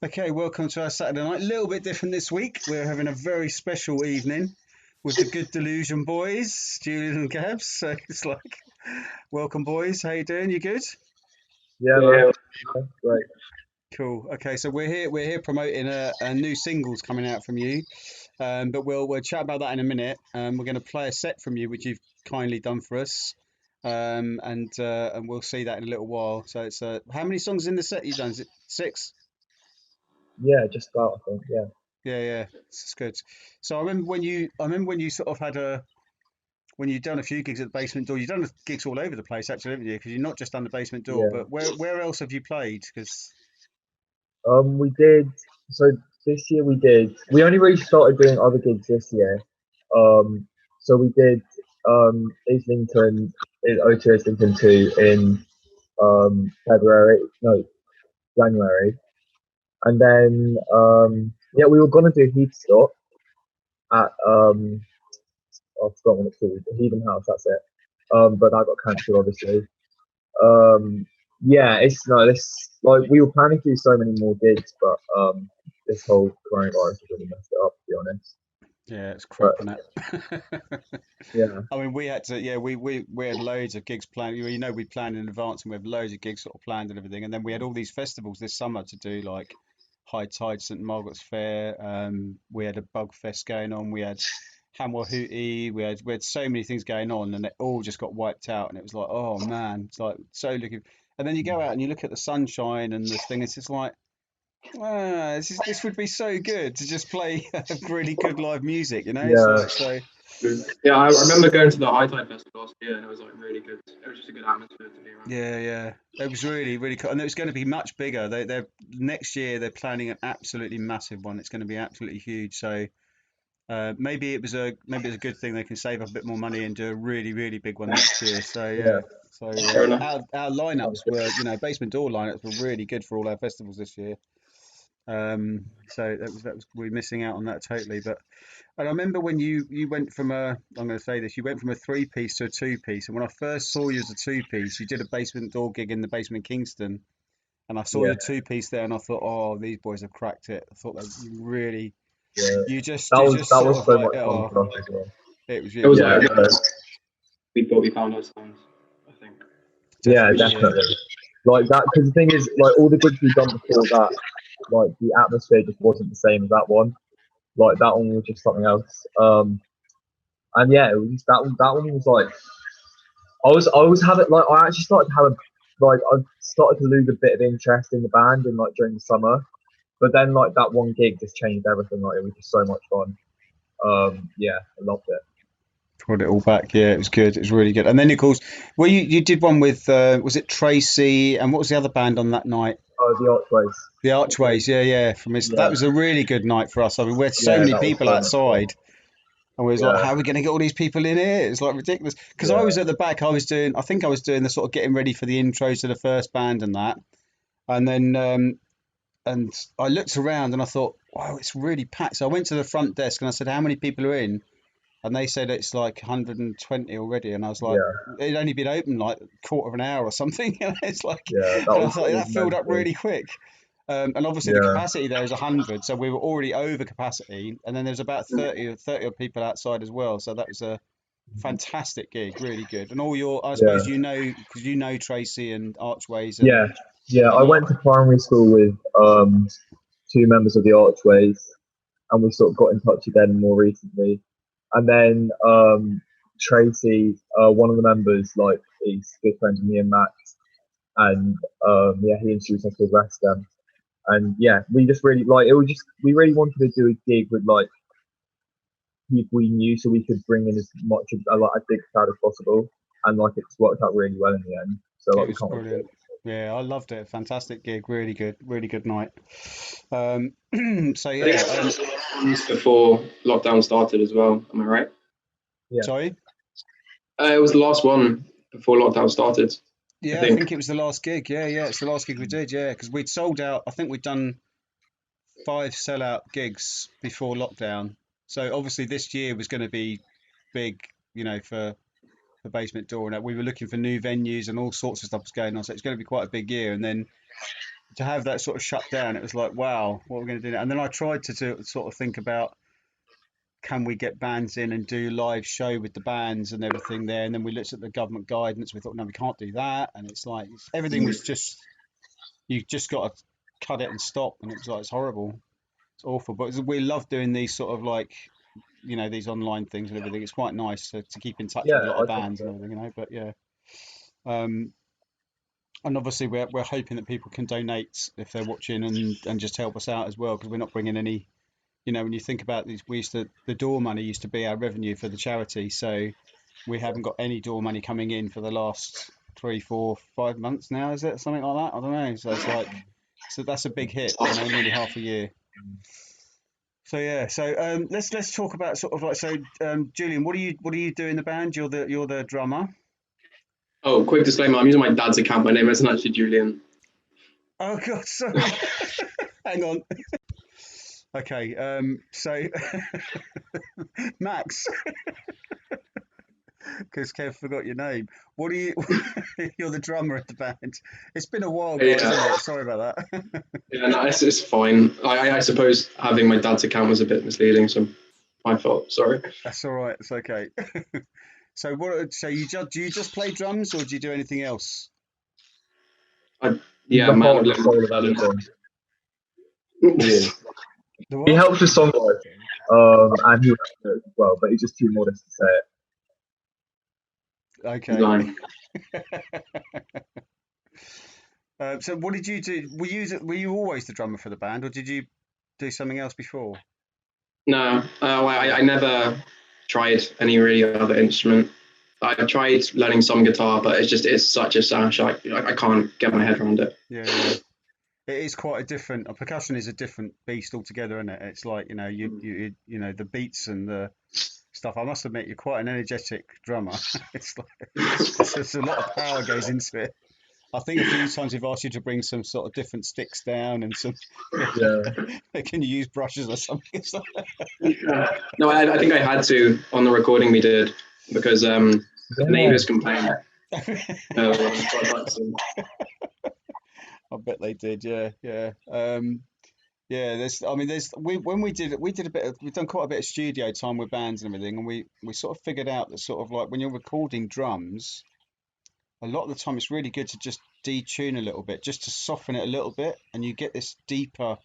Okay, welcome to our Saturday night. A little bit different this week. We're having a very special evening with the Good Delusion boys, Julian and Gabs. So it's like, welcome boys. How you doing? You good? Yeah, man. Yeah, Yeah, great. Cool. Okay, so we're here promoting a new singles coming out from you. But we'll chat about that in a minute. We're going to play a set from you, which you've kindly done for us. And we'll see that in a little while. So it's how many songs in the set you've done? Is it six? Yeah, just about, I think. Yeah. Yeah, yeah, it's good. So I remember when you sort of had when you've done a few gigs at the Basement Door. You've done gigs all over the place, actually, haven't you? Because you've not just done the Basement Door, Yeah. but where else have you played? Because We did. So this year we only really started doing other gigs this year. Um, so we did Islington, O2 Islington 2 in February, no, January. And then yeah, we were gonna do Heath Stop at I forgot what it's called, the Heathen House, that's it. But that got cancelled obviously. Um, yeah, it's no, this like we were planning to do so many more gigs, but this whole coronavirus has really messed it up, to be honest. yeah, it's But crap, isn't it? yeah, I mean, we had to, yeah, we had loads of gigs planned. We planned in advance, and we had loads of gigs sort of planned and everything. And then we had all these festivals this summer to do, like High Tide, St Margaret's Fair. We had a Bug Fest going on. We had Hamwell Hootie. We had so many things going on, and it all just got wiped out. And it was like, oh man, it's like so looking. And then you go out and you look at the sunshine and the thing. It's just like, this would be so good to just play really good live music. It's yeah, like so. yeah. I remember going to the High Tide Festival last year, and it was like really good. It was just a good atmosphere to be around. Yeah, yeah. It was really, really cool. And it was going to be much bigger. They're next year they're planning an absolutely massive one. It's going to be absolutely huge. So maybe it's a good thing they can save up a bit more money and do a really, really big one next year. So yeah. yeah. So Fair enough. our lineups Sounds good. were, Basement Door lineups were really good for all our festivals this year. So that was we're missing out on that totally. But and I remember when you went from I'm going to say this, you went from a three piece to a two piece. And when I first saw you as a two piece, you did a Basement Door gig in the Basement Kingston, and I saw Yeah, your two piece there, and I thought, oh, these boys have cracked it. I thought that you really, yeah. you just That you was just that sort was of so like, much fun oh, for us as well. it was It it was was Yeah, like really good, we thought we found our sound. I think. yeah, definitely, Which yeah. definitely. Like that, because the thing is, like all the gigs we've done before that, like the atmosphere just wasn't the same as that one. Like that one was just something else. And yeah, it was just that one. That one was like I was having like I actually started to have like I started to lose a bit of interest in the band and like during the summer. But then like that one gig just changed everything. Like it was just so much fun. Yeah, I loved it. Brought it all back. Yeah, it was good. It was really good. And then of course, well, you did one with was it Tracy and what was the other band on that night? Oh, the Archways. The Archways. Yeah, yeah. That Yeah, was a really good night for us. I mean, we had so yeah, many that was people so much fun. outside. And we was like, Yeah, how are we going to get all these people in here? It's like ridiculous. Because I was yeah, at the back, I think I was doing the sort of getting ready for the intros to the first band and that. And then, and I looked around and I thought, wow, it's really packed. So I went to the front desk and I said, how many people are in? And they said it's like 120 already. And I was like, yeah, it'd only been open like a quarter of an hour or something. And it's like, yeah. and I was like, That was that filled up mental. really quick. And obviously the Yeah, capacity there is 100, so we were already over capacity. And then there's about 30 odd people outside as well. So that was a fantastic gig, really good. And I yeah, suppose because you know Tracy and Archways yeah, yeah. and I you, went to primary school with two members of the Archways, and we sort of got in touch again more recently. And then Tracy, one of the members, like he's good friends with me and Max, and yeah, he introduced us to the rest of them. And yeah, we just really like it. Was just we really wanted to do a gig with like people we knew, so we could bring in as much of like a big crowd as possible. And like it's worked out really well in the end. So it like we was can't wait for brilliant. it. Yeah, I loved it. Fantastic gig, really good night. Um, so I think yeah, it was one of the last ones before lockdown started as well. Am I right? Yeah, sorry. It was the last one before lockdown started. I Yeah, I think. think it was the last gig. Yeah, yeah, it's the last gig we did. Yeah, because we'd sold out. I think we'd done five sellout gigs before lockdown. So obviously this year was going to be big, for Basement Door, and we were looking for new venues and all sorts of stuff was going on. So it's going to be quite a big year. And then to have that sort of shut down, it was like, wow, what are we going to do now? And then I tried to sort of think about, can we get bands in and do live show with the bands and everything there? And then we looked at the government guidance. We thought, no, we can't do that. And it's like everything was just, you just got to cut it and stop. And it was like, it's horrible, it's awful. But we love doing these sort of like, these online things and everything. It's quite nice to keep in touch Yeah, with a lot of I think bands and so. everything. But yeah. And obviously we're hoping that people can donate if they're watching and just help us out as well, because we're not bringing any. When you think about these, the door money used to be our revenue for the charity, so we haven't got any door money coming in for the last 3, 4, 5 months now, is it something like that? I don't know. So it's like, so that's a big hit, nearly half a year. So yeah, so let's talk about sort of like, so Julian, what do you do in the band? You're the drummer. Oh, quick disclaimer: I'm using my dad's account. My name isn't actually Julian. Oh God, sorry. Hang on. Okay, so Max, because Kev forgot your name. What do you? You're the drummer of the band. It's been a while, guys, isn't Yeah, it? Sorry about that. yeah, no, it's fine. I suppose having my dad's account was a bit misleading, so my fault. Sorry. That's all right. It's okay. So what? So do you just play drums, or do you do anything else? I, He's yeah, the man. heart and soul of anything. He is. The He what? helps with songwriting, and he raps it as well, but he's just too modest to say it. He's Okay. lying. So what did you do? Were you always the drummer for the band, or did you do something else before? No, I never tried any really other instrument. I tried learning some guitar, but it's such a sound shock. I can't get my head around it. Yeah. It is quite a different. Percussion is a different beast altogether, isn't it? It's like, the beats and the stuff. I must admit, you're quite an energetic drummer. It's like it's a lot of power goes into it. I think a few times we've asked you to bring some sort of different sticks down and some. Yeah. Can you use brushes or something? It's like, No, I think I had to on the recording we did because the Yeah. neighbors complained. I bet they did. Yeah, yeah. Yeah, we did a bit we've done quite a bit of studio time with bands and everything, and we sort of figured out that sort of like when you're recording drums, a lot of the time it's really good to just detune a little bit, just to soften it a little bit, and you get this deeper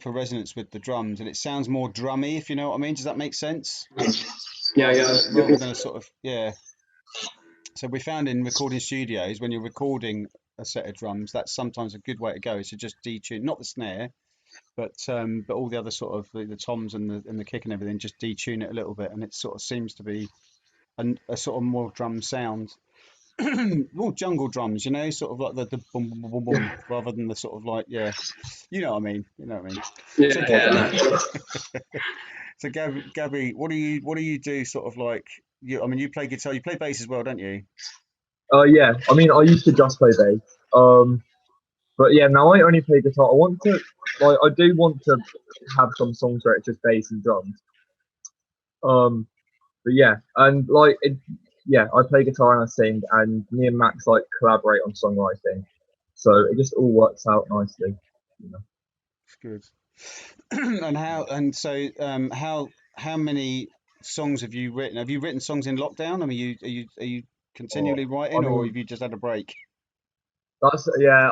resonance with the drums, and it sounds more drummy, if you know what I mean. Does that make sense? Yeah, Rather yeah. than a sort of, yeah. So we found in recording studios, when you're recording a set of drums, that's sometimes a good way to go, is to just detune, not the snare, but all the other sort of the toms and the kick and everything, just detune it a little bit, and it sort of seems to be a sort of more drum sound, more jungle drums, sort of like the boom boom boom boom boom, rather than the sort of like, yeah, you know what I mean, you know what I mean. So Yeah, Gab, yeah. No. so Gabby, what do you do? Sort of like I mean, you play guitar, you play bass as well, don't you? Yeah. I mean, I used to just play bass. But yeah, now I only play guitar. I do want to have some songs where it's just bass and drums. Um, but yeah, and yeah, I play guitar and I sing, and me and Max like collaborate on songwriting, so it just all works out nicely. You know. It's good. How many songs have you written? Have you written songs in lockdown? I mean, are you Oh, continually I writing, or have mean, you just had a break? that's yeah.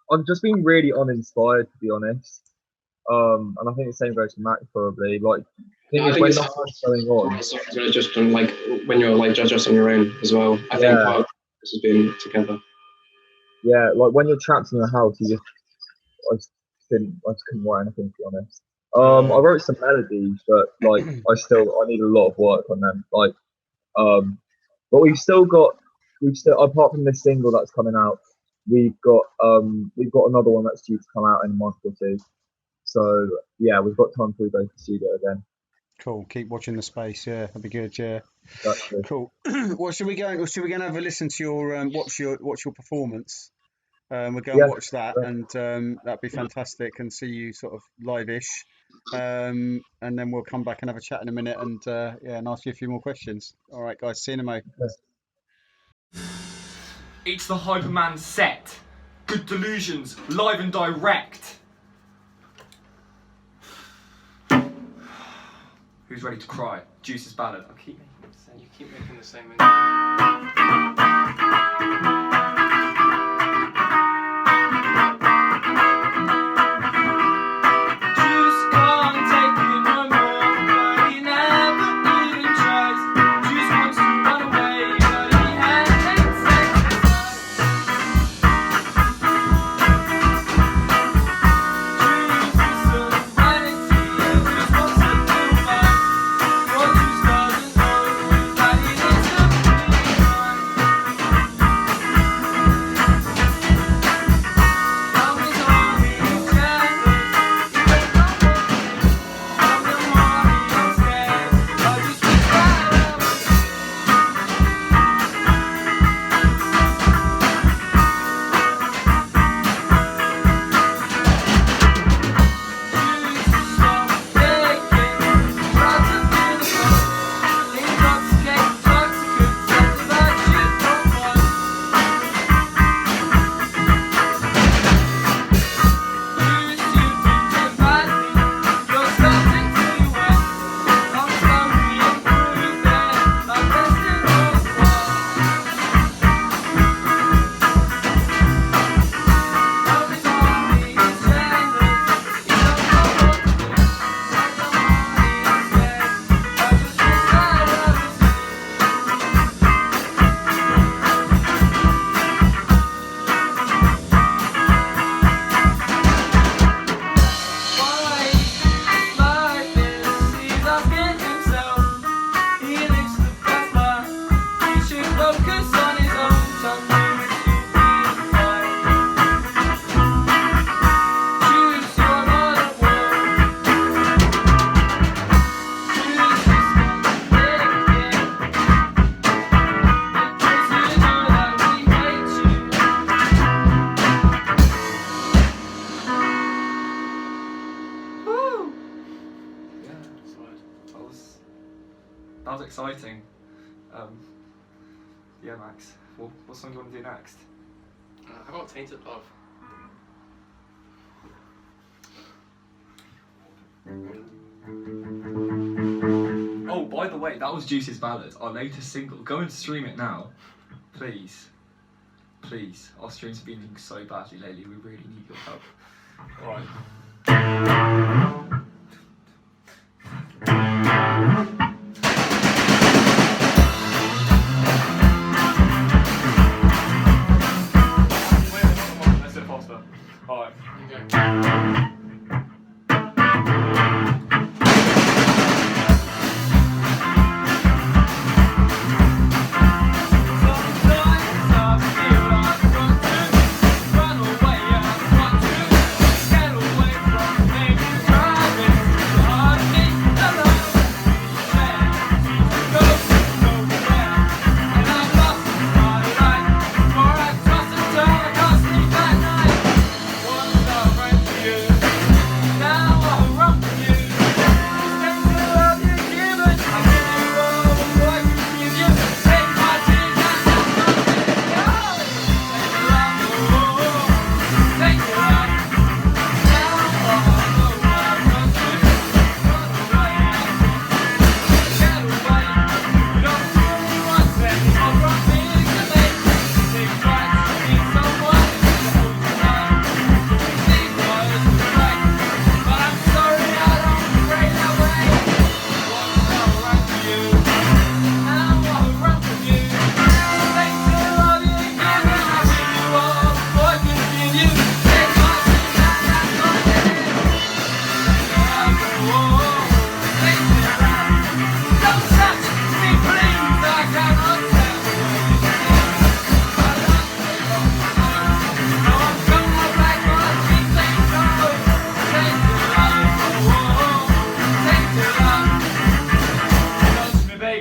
I'm just being really uninspired to be honest. And I think the same goes for Max probably. Like, No, thing I is think when it's hard nothing's going to on. write songs when it's just on, like when you're like just on your own as well. I think Yeah, part of this has been together. yeah. Like when you're trapped in your house, I just couldn't write anything to be honest. I Yeah. wrote some melodies, but like I need a lot of work on them. Um, but we've still apart from this single that's coming out, we've got another one that's due to come out in a month or two. So yeah, we've got time to go to the studio again. Cool. Keep watching the space. Yeah, that'd be good. Yeah. Exactly. Cool. Well, should we go and have a listen to your watch your performance? We'll go and Yeah. watch that, and that'd be fantastic, and see you sort of live-ish. And then we'll come back and have a chat in a minute, and yeah, and ask you a few more questions. All right, guys. See you in a mo. Yeah. It's the Hyperman set. Good Delusions, live and direct. Who's ready to cry? Juice's ballad. I keep making the same. You keep making the same. Juice can't take it no more, but he never even tries. Juice wants to run away, but he has eight seconds left. Juice is serenity, Juice wants to do back. What Juice doesn't know is that he needs to be right. Now his army is jealous, he don't know what to do. Now the money is scared, I just wish that I was focus on his own something which will be fine. Choose your not at war. Choose this one thing. Because you know that we hate you. Woo! Yeah, that was exciting. Yeah, Max. What song do you want to do next? How about Tainted Love? Oh, by the way, that was Juice's Ballad, our latest single. Go and stream it now, please. Please. Our streams have been doing so badly lately. We really need your help. All right. Let's do it faster. All right. Okay.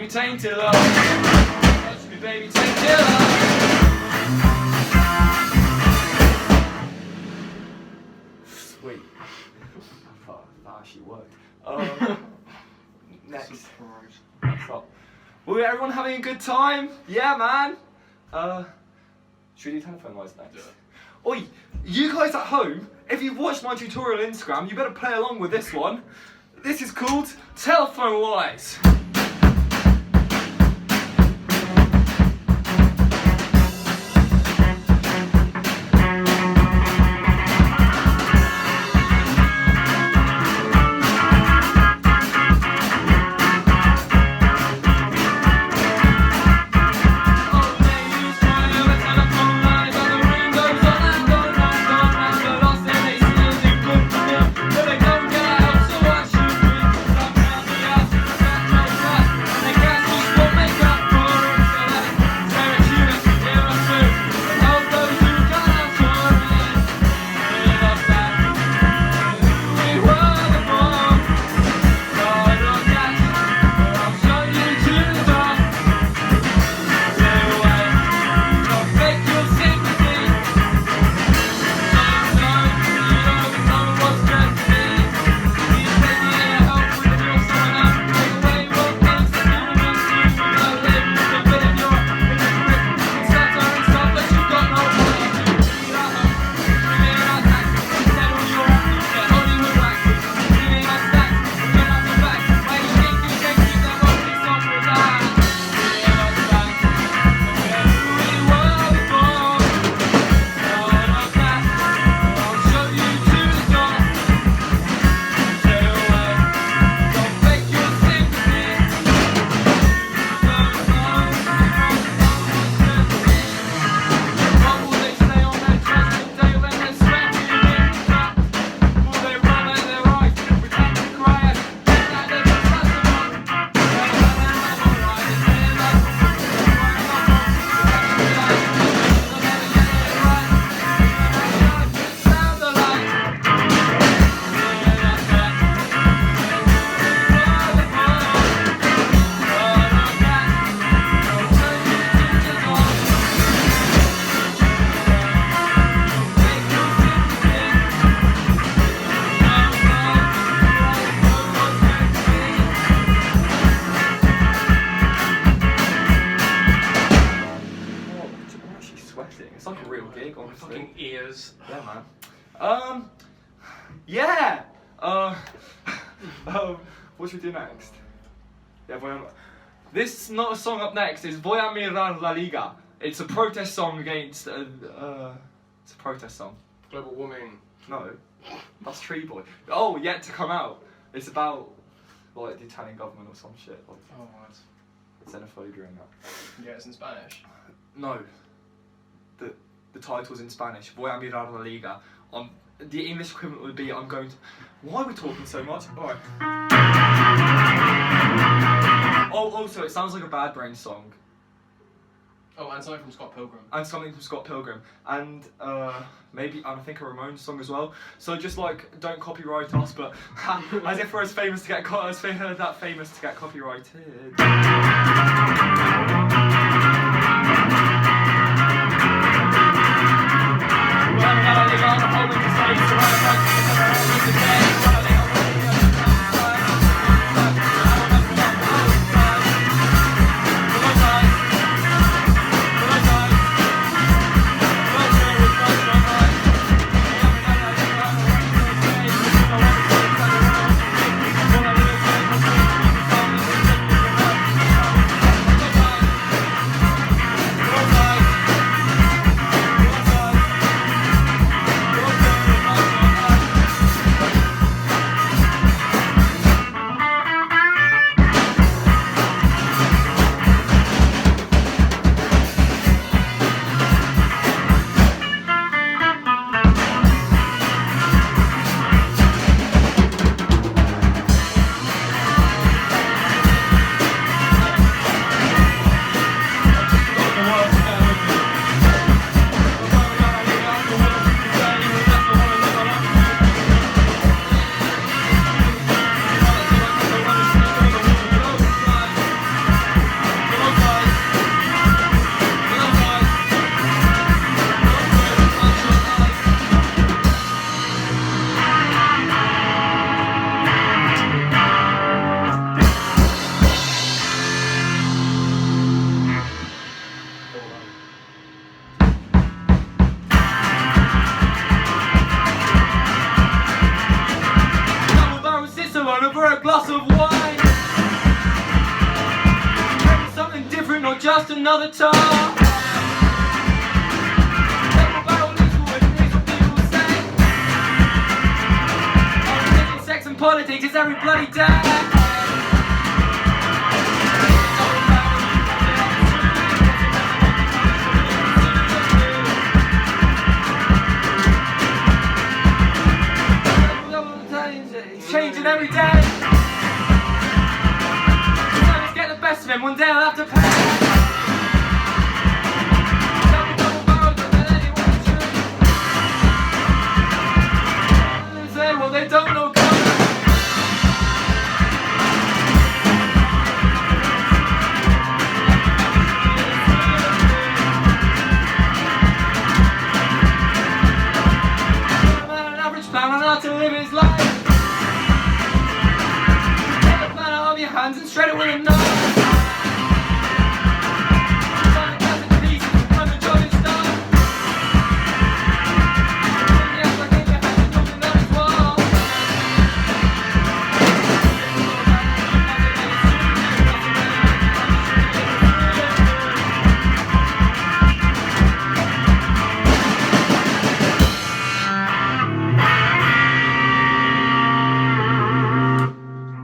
Tainted love, touch me baby, tainted love. Sweet. That actually worked. Next. Stop. Well, everyone having a good time? Yeah, man. Should we do telephone wise next? Yeah. Oi, you guys at home, if you've watched my tutorial on Instagram, you better play along with this one. This is called Telephone Wise. It's like a real gig, honestly. Fucking ears. Yeah, man. Yeah. What should we do next? Yeah, this not a song up next. It's Voy a mirar la Liga. It's a protest song against. It's a protest song. Global warming. No, that's Tree Boy. Oh, yet to come out. It's about like the Italian government or some shit. Like, Oh, what? xenophobia and that. Yeah, it's in Spanish. No. The title's in Spanish. Voy a mirar la Liga. The English equivalent would be I'm going to. Why are we talking so much? Alright. Oh, also, it sounds like a Bad Brain song. Oh, and something from Scott Pilgrim. And something from Scott Pilgrim. And maybe, I think, a Ramones song as well. So just like, don't copyright us, but as if we're as famous to get that famous to get copyrighted. another tour. Double barrel little and here's what people say. Religion, sex and politics is every bloody day. It's changing every day. Sometimes get the best of him, one day I'll have to pay. Double barrel, don't let anyone shoot. They say, well, they don't know God. An average plan on how to live his life. Take the plan out of your hands and shred it with a knife. Find the gas in pieces when the job is done. Put the ass back in your hands and something that is wild.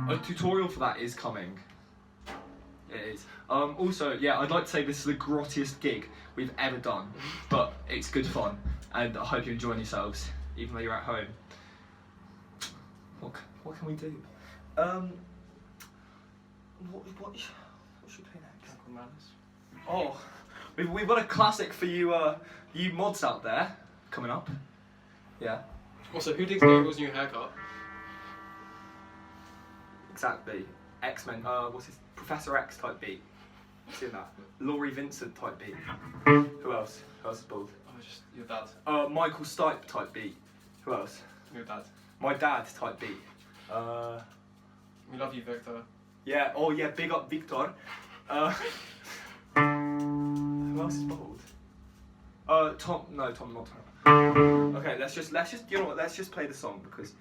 A tutorial for that is coming. It is. Also, yeah, I'd like to say this is the grottiest gig we've ever done, but it's good fun, and I hope you're enjoying yourselves, even though you're at home. What can we do? What should we play next? Oh, we've got a classic for you you mods out there coming up. Yeah. Also, who digs Gabriel's new haircut? Exactly. X-Men, what's his Professor X type beat. Seen that? Laurie Vincent type beat. Who else? Who else is bald? Oh, just your dad. Michael Stipe type beat. Who else? Your dad. My dad type beat. We love you, Victor. Yeah, oh yeah, big up Victor. Who else is bald? Tom, not Tom. Okay, let's just, you know what, let's just play the song because...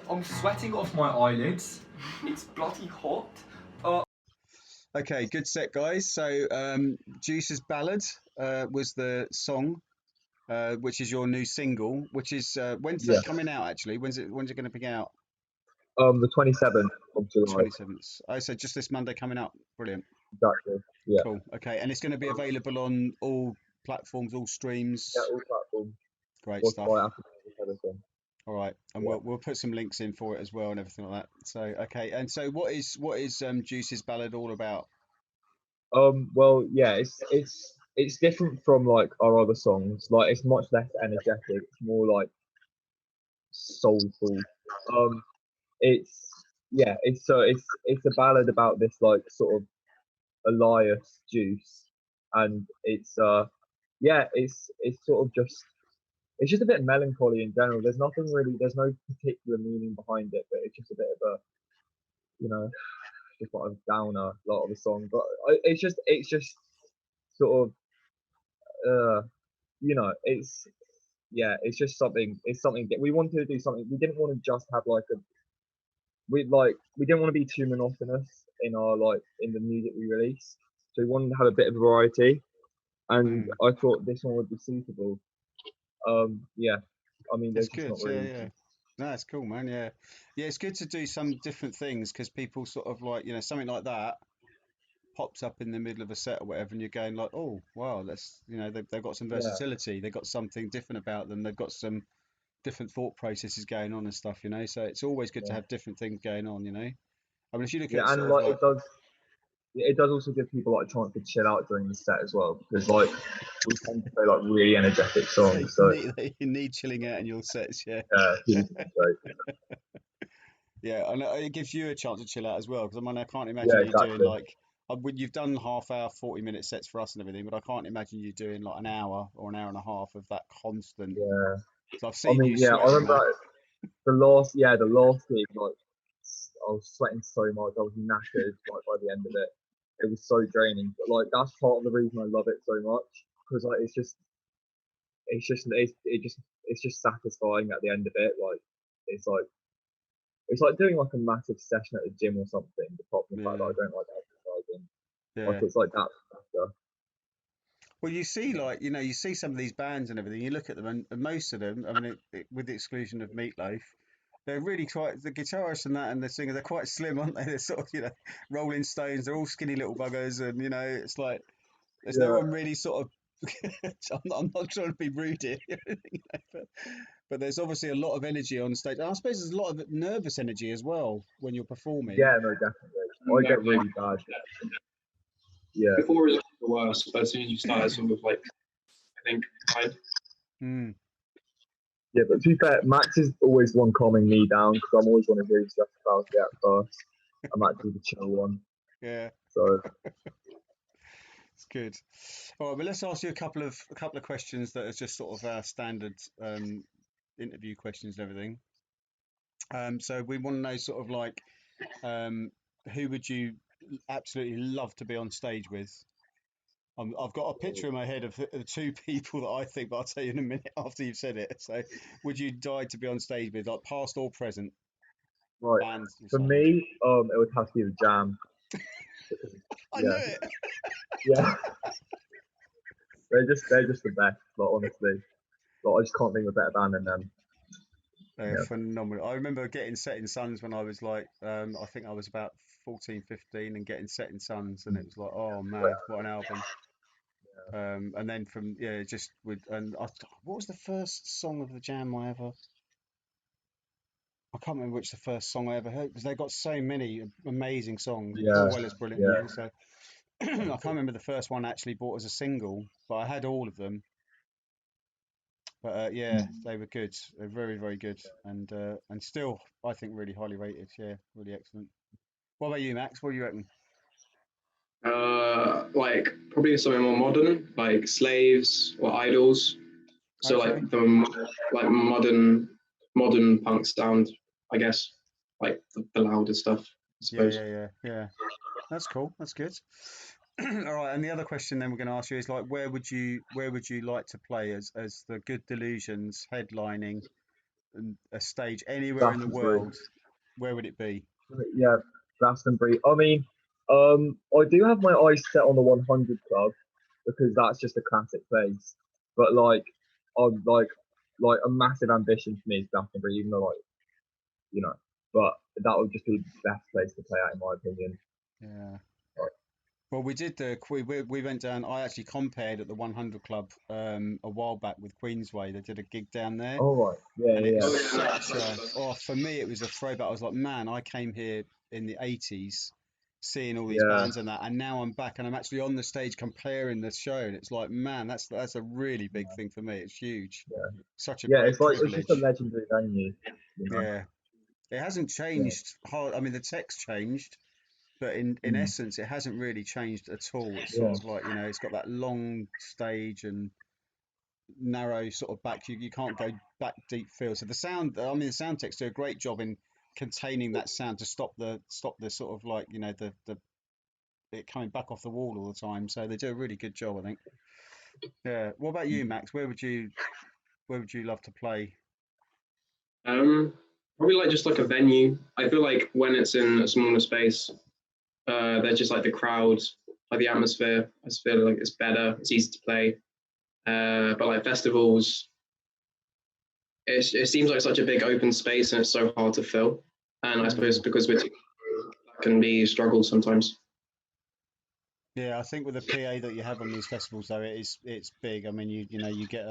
I'm sweating off my eyelids. It's bloody hot. Okay, good set, guys. So, Juice's Ballad was the song, which is your new single. Which is when's that coming out? Actually, when's it going to be out? The 27th of July. 27th. Oh, so just this Monday coming up. Brilliant. exactly. Yeah, Cool. Okay, and it's going to be available on all platforms, all streams. yeah, all platforms, Great stuff. Spotify, Apple Music, everything. All right, and Yeah. we'll put some links in for it as well and everything like that. So okay, and so what is Juice's ballad all about? Well, yeah, it's different from like our other songs. Like it's much less energetic. It's more like soulful. It's yeah, it's a ballad about this like sort of Elias Juice, and yeah, it's sort of just it's just a bit melancholy in general. There's nothing really, there's no particular meaning behind it, but it's just a bit of a you know just like a downer lot of the song. But it's just sort of it's yeah, it's just something. It's something that we wanted to do something. We didn't want to just have like a we didn't want to be too monotonous in our like in the music we release. So we wanted to have a bit of variety, and Mm, I thought this one would be suitable. Yeah, I mean, it's there's just good. not Yeah, really. yeah. No, it's cool, man. Yeah, yeah. It's good to do some different things because people sort of like something like that pops up in the middle of a set or whatever, and you're going like, oh wow, that's they've got some Yeah, versatility. They've got something different about them. They've got some different thought processes going on and stuff. So it's always good to yeah, have different things going on. I mean, if you look yeah, at and sort of like like, it does also give people like a chance to chill out during the set as well because like we tend to play like really energetic they songs. So need they need chilling out in your sets, yeah. really concentrate. Yeah, and it gives you a chance to chill out as well. Because I mean, I can't Yeah, imagine you doing exactly. like, you've done half hour, 40-minute sets for us and everything, but I can't imagine you doing like an hour or an hour and a half of that constant. Yeah, So I've I seen mean, you yeah, I sweating, remember man. the last gig, like I was sweating so much, I was knackered like by the end of it. It was so draining, but like that's part of the reason I love it so much because like it's just satisfying at the end of it. Like it's like it's like doing like a massive session at the gym or something. Apart from the fact that Yeah, I don't like exercising, like yeah. it's like that better. Well, you see, like, you see some of these bands and everything, you look at them, and most of them, I mean, with the exclusion of Meatloaf, they're really quite, the guitarists and that and the singer, they're quite slim, aren't they? They're sort of, Rolling Stones, they're all skinny little buggers, and, it's like, there's no Yeah, one really sort of, I'm not trying to be rude here, but there's obviously a lot of energy on stage. And I suppose there's a lot of nervous energy as well when you're performing. yeah, no, definitely. I get Exactly. really bad. Yeah, Before it was the worst, but as soon as you start, it's sort of like I think fine. Mm, yeah. But to be fair, Max is always the one calming me down because I'm always one of really stressed about it at first. I'm actually the chill one. yeah. So It's good. All right, but let's ask you a couple of questions that are just sort of our standard interview questions and everything. So we want to know sort of like um, who would you absolutely love to be on stage with? I've got a picture in my head of the two people that I think, but I'll tell you in a minute after you've said it. So, would you die to be on stage with, like past or present right, bands you've for signed? me, it would have to be the Jam. Because, I knew yeah, it. yeah, they're just the best. Like honestly, like I just can't think of a better band than them. They're Yeah, phenomenal. I remember getting Setting Suns when I was like, I think I was about 14, 15, and getting Setting Suns, and it was like, oh man, what an album. And then from, yeah, just with, and what was the first song of the Jam I ever, I can't remember which the first song I ever heard, because they got so many amazing songs, yeah, as well as brilliant yeah. ones. So I can't remember the first one I actually bought as a single, but I had all of them. But yeah, they were good. They're very, very good, and still, I think, really highly rated. Yeah, really excellent. What about you, Max? What do you reckon? Like probably something more modern, like Slaves or Idols. So Okay. like the like modern punk sound, I guess, like the louder stuff, I Yeah, suppose. yeah, yeah, yeah. That's cool. That's good. All right. And the other question then we're going to ask you is like, where would you like to play as the Good Delusions headlining a stage anywhere in the Glastonbury. world? Where would it be? Yeah, Glastonbury. I mean, I do have my eyes set on the 100 Club because that's just a classic place. But I'm like a massive ambition for me is Glastonbury, even though you know, but that would just be the best place to play at in my opinion. Yeah. Like, Well, we did we went down. I actually compared at the 100 Club a while back with Queensway. They did a gig down there, All right. Yeah, and yeah, it yeah. was Oh yeah, no, such that's a for me it was a throwback. I was like, man, I came here in the 80s, seeing all these Yeah, bands and that, and now I'm back and I'm actually on the stage comparing the show, and it's like, man, that's a really big thing for me. It's huge, yeah, such a yeah. great It's like it's just a privilege. legendary venue, you know. Yeah, it hasn't Yeah, changed hard. I mean, the tech's changed, but in mm, essence, it hasn't really changed at all. It's sort yeah, of like, it's got that long stage and narrow sort of back. You can't go back deep field. So the sound, I mean, the sound techs do a great job in containing that sound to stop the sort of like, the it coming back off the wall all the time. So they do a really good job, I think. Yeah. What about you, mm, Max? Where would you love to play? um, probably like just like a venue. I feel like when it's in a smaller space, there's just like the crowds, like the atmosphere. I just feel like it's better. It's easy to play. But like festivals, it seems like such a big open space and it's so hard to fill. And I suppose Mm. because that can be a struggle sometimes. Yeah, I think with the PA that you have on these festivals, though, it's big. I mean, you get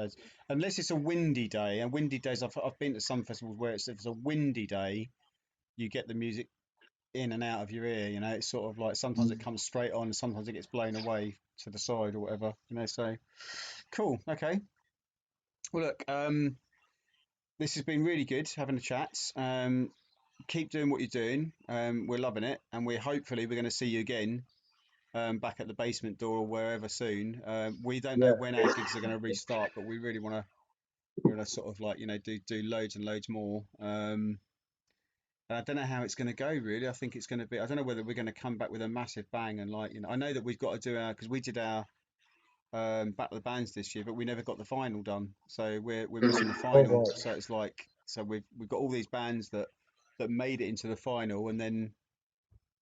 unless it's a windy day, and windy days. I've been to some festivals where if it's a windy day, you get the music in and out of your ear. It's sort of like sometimes it mm. comes straight on, sometimes it gets blown away to the side or whatever. So cool. Okay. Well, look, this has been really good having a chat. Keep doing what you're doing. We're loving it, and we're going to see you again back at the basement door or wherever soon. We don't know Yeah, when our gigs are going to restart, but we really want to sort of like do loads and loads more. And I don't know how it's going to go really. I think it's going to be. I don't know whether we're going to come back with a massive bang and like I know that we've got to do our because we did our Battle of the Bands this year, but we never got the final done. So we're missing the all final. right. So it's like we've got all these bands that made it into the final and then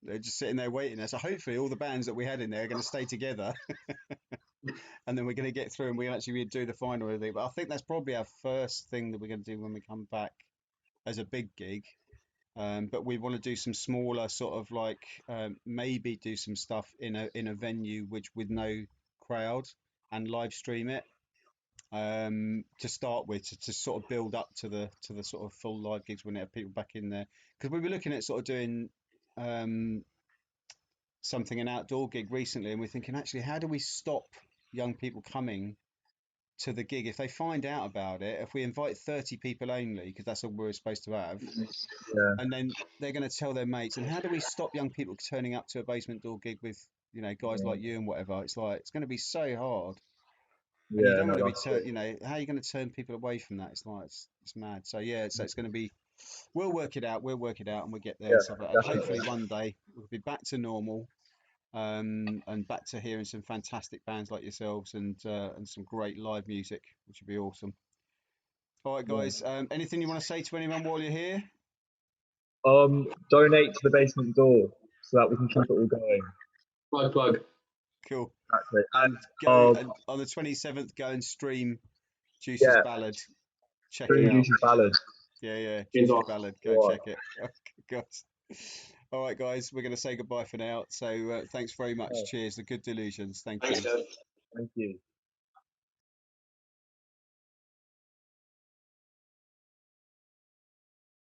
they're just sitting there waiting there. So hopefully all the bands that we had in there are going to stay together and then we're going to get through and we can actually do the final of it. But I think that's probably our first thing that we're going to do when we come back as a big gig. But we want to do some smaller sort of like maybe do some stuff in a venue which with no crowd and live stream it to start with to sort of build up to the sort of full live gigs when we have people back in there because we were looking at sort of doing um, something an outdoor gig recently and we're thinking actually how do we stop young people coming to the gig if they find out about it if we invite 30 people only because that's all we're supposed to have Yeah, and then they're going to tell their mates and how do we stop young people turning up to a basement door gig with guys yeah, like you and whatever it's like it's going to be so hard and you yeah. don't No, want to be that's turned how are you going to turn people away from that it's like it's mad so yeah so it's going to be we'll work it out and we'll get there and stuff like yeah, that and definitely. hopefully one day we'll be back to normal and back to hearing some fantastic bands like yourselves and some great live music which would be awesome all right Yeah. guys anything you want to say to anyone while you're here Donate to the basement door so that we can keep it all going. Plug. cool Exactly. and go Um, and on the 27th go and stream Juice's yeah, ballad check it Green out Juice's ballad. yeah Means Juice's off. ballad go All right. check it oh, God. All right guys we're going to say goodbye for now so thanks very much Oh, cheers the Good Delusions thank Thanks, you Dad. thank you.